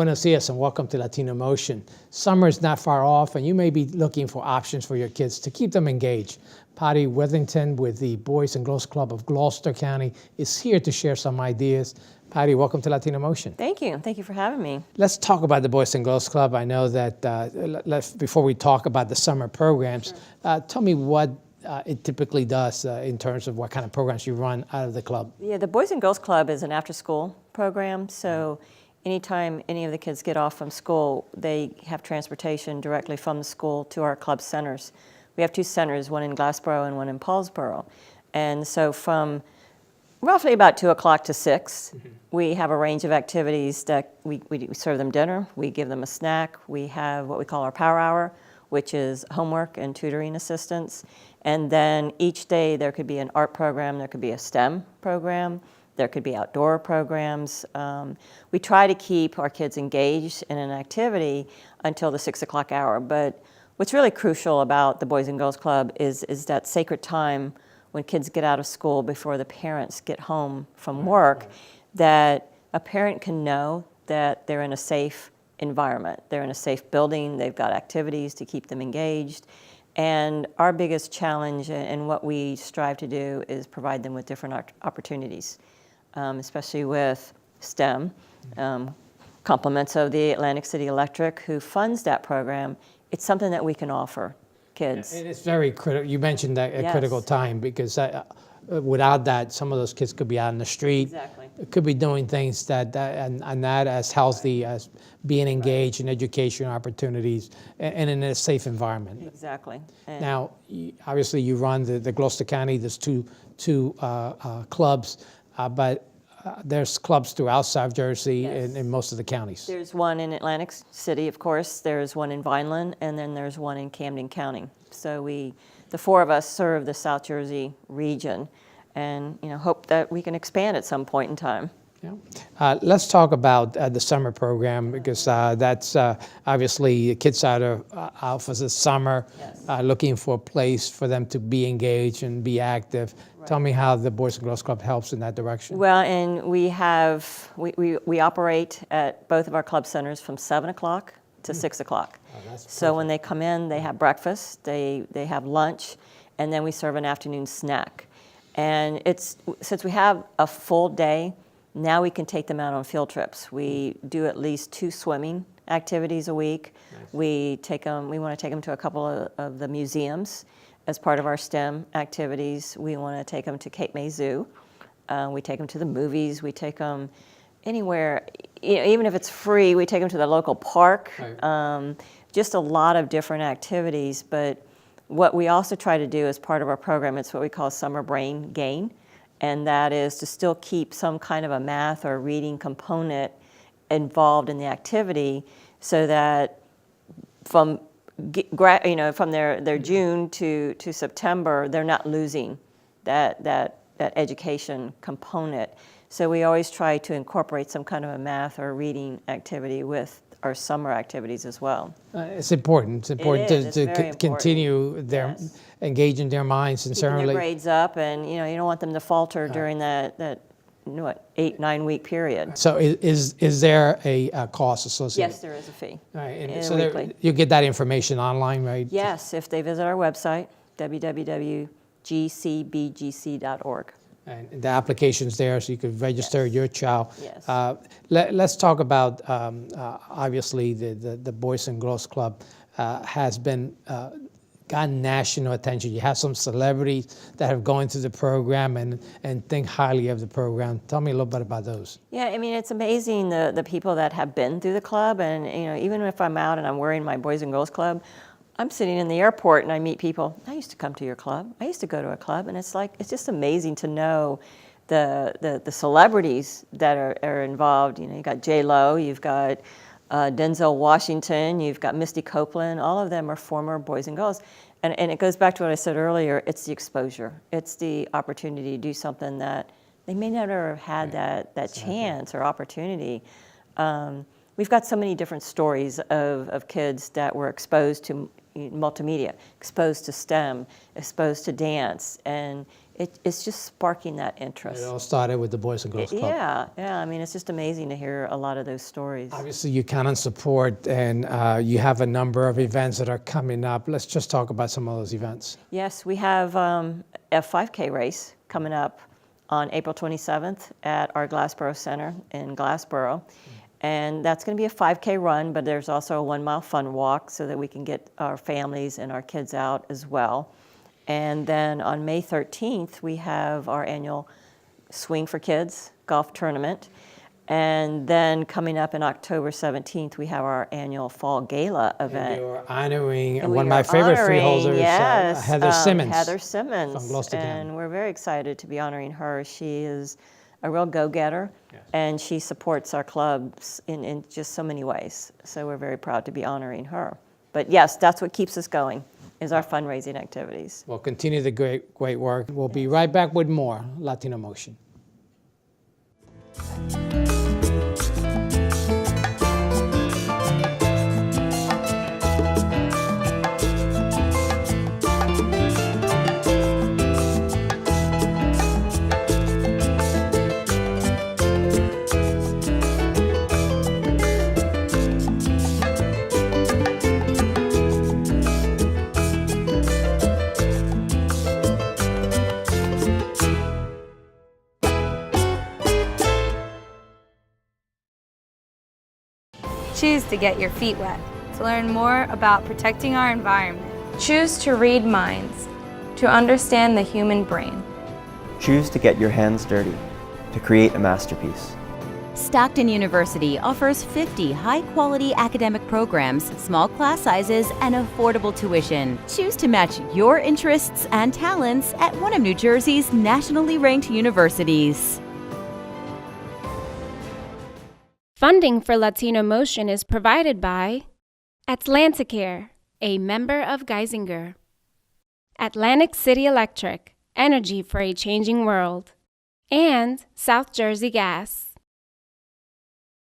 Buenos dias and welcome to Latino Motion. Summer is not far off and you may be looking for options for your kids to keep them engaged. Patty Withington with the Boys and Girls Club of Gloucester County is here to share some ideas. Patty, welcome to Latino Motion. Thank you. Thank you for having me. Let's talk about the Boys and Girls Club. I know that before we talk about the summer programs, tell me what it typically does in terms of what kind of programs you run out of the club. Yeah, the Boys and Girls Club is an after-school program, so anytime any of the kids get off from school, they have transportation directly from the school to our club centers. We have two centers, one in Gloucester and one in Paulsboro. And so from roughly about 2 o'clock to 6, we have a range of activities that we serve them dinner, we give them a snack, we have what we call our power hour, which is homework and tutoring assistance. And then each day there could be an art program, there could be a STEM program, there could be outdoor programs. We try to keep our kids engaged in an activity until the 6 o'clock hour. But what's really crucial about the Boys and Girls Club is that sacred time when kids get out of school before the parents get home from work, that a parent can know that they're in a safe environment. They're in a safe building, they've got activities to keep them engaged. And our biggest challenge and what we strive to do is provide them with different opportunities, especially with STEM. Compliments of the Atlantic City Electric, who funds that program. It's something that we can offer kids. And it's very critical. You mentioned that at critical time, because without that, some of those kids could be out in the street. Exactly. Could be doing things that not as healthy as being engaged in education opportunities and in a safe environment. Exactly. And now, obviously, you run the Gloucester County. There's two clubs, but there's clubs throughout South Jersey in most of the counties. There's one in Atlantic City, of course. There's one in Vineland, and then there's one in Camden County. So the four of us serve the South Jersey region, and hope that we can expand at some point in time. Yeah. Let's talk about the summer program, because that's obviously kids out for the summer, looking for a place for them to be engaged and be active. Right. Tell me how the Boys and Girls Club helps in that direction. Well, and we operate at both of our club centers from 7 o'clock to 6 o'clock. Oh, so when they come in, they have breakfast, they have lunch, and then we serve an afternoon snack. And since we have a full day, now we can take them out on field trips. We do at least 2 swimming activities a week. Nice. We want to take them to a couple of the museums as part of our STEM activities. We want to take them to Cape May Zoo. We take them to the movies. We take them anywhere, even if it's free, we take them to the local park. Right. Just a lot of different activities. But what we also try to do as part of our program, it's what we call summer brain gain. And that is to still keep some kind of a math or reading component involved in the activity, so that from their June to September, they're not losing that education component. So we always try to incorporate some kind of a math or reading activity with our summer activities as well. It's important. It's important to continue their engaging their minds, and keeping their grades up, and you don't want them to falter during that 8-9 week period. So is there a cost associated? Yes, there is a fee. All right, and so you get that information online, right? Yes, if they visit our website, www.gcbgc.org. And the application's there, so you could register your child. Yes. Let's talk about, obviously, the Boys and Girls Club has gotten national attention. You have some celebrities that have gone through the program and think highly of the program. Tell me a little bit about those. Yeah, I mean, it's amazing the people that have been through the club, and even if I'm out and I'm wearing my Boys and Girls Club, I'm sitting in the airport and I meet people. I used to come to your club. I used to go to a club, and it's just amazing to know the celebrities that are involved. You got J-Lo, you've got Denzel Washington, you've got Misty Copeland. All of them are former Boys and Girls, and it goes back to what I said earlier. It's the exposure. It's the opportunity to do something that they may never have had that chance or opportunity. we've got so many different stories of kids that were exposed to multimedia, exposed to STEM, exposed to dance, and it's just sparking that interest. It all started with the Boys and Girls Club. Yeah. I mean, it's just amazing to hear a lot of those stories. Obviously, you count on support, and you have a number of events that are coming up. Let's just talk about some of those events. Yes, we have a 5K race coming up on April 27th at our Glassboro Center in Glassboro. And that's going to be a 5K run, but there's also a 1 mile fun walk so that we can get our families and our kids out as well. And then on May 13th, we have our annual Swing for Kids golf tournament. And then coming up in October 17th, we have our annual Fall Gala event. And you're honoring And one of we my are favorite honoring, freeholders, yes, Heather Simmons. Heather Simmons. From Gloucester. And we're very excited to be honoring her. She is a real go-getter, Yes. and she supports our clubs in just so many ways. So we're very proud to be honoring her. But yes, that's what keeps us going, is our fundraising activities. Well, continue the great work. We'll be right back with more Latino Motion. Choose to get your feet wet, to learn more about protecting our environment. Choose to read minds, to understand the human brain. Choose to get your hands dirty, to create a masterpiece. Stockton University offers 50 high-quality academic programs, small class sizes, and affordable tuition. Choose to match your interests and talents at one of New Jersey's nationally ranked universities. Funding for Latino Motion is provided by Atlanticare, a member of Geisinger, Atlantic City Electric, energy for a changing world, and South Jersey Gas.